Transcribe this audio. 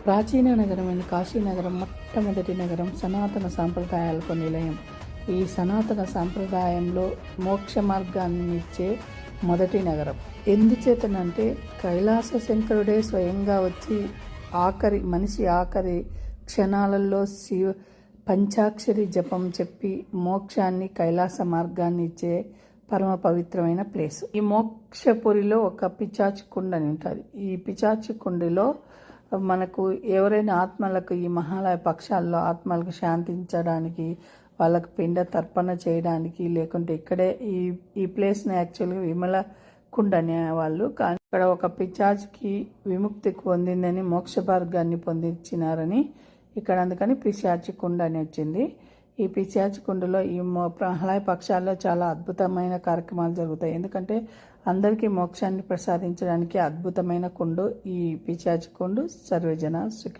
ప్రాచీన నగరమైన కాశీనగరం మొట్టమొదటి నగరం, సనాతన సాంప్రదాయాలకు నిలయం. ఈ సనాతన సాంప్రదాయంలో మోక్ష మార్గాన్ని ఇచ్చే మొదటి నగరం. ఎందుచేతనంటే కైలాస శంకరుడే స్వయంగా వచ్చి మనిషి ఆఖరి క్షణాలలో పంచాక్షరి జపం చెప్పి మోక్షాన్ని, కైలాస మార్గాన్ని ఇచ్చే పరమ పవిత్రమైన ప్లేస్. ఈ మోక్షపురిలో ఒక పిచాచి కుండ అని ఉంటుంది. ఈ పిచాచి కుండిలో మనకు ఎవరైనా ఆత్మలకు, ఈ మహాలయ పక్షాల్లో ఆత్మలకు శాంతించడానికి, వాళ్ళకు పిండ తర్పణ చేయడానికి, లేకుంటే ఇక్కడే ఈ ప్లేస్ని యాక్చువల్గా విమల కుండ అనేవాళ్ళు. కానీ ఇక్కడ ఒక పిచాచికి విముక్తి పొందిందని, మోక్ష మార్గాన్ని పొందించినారని ఇక్కడ అందుకని పిశాచి కుండ అని వచ్చింది. ఈ పిశాచి కుండలో ఈ మహాలయ పక్షాల్లో చాలా అద్భుతమైన కార్యక్రమాలు జరుగుతాయి. ఎందుకంటే అందరికీ మోక్షాన్ని ప్రసాదించడానికి అద్భుతమైన కుండు ఈ పిశాచి కుండు. సర్వజన సుఖి.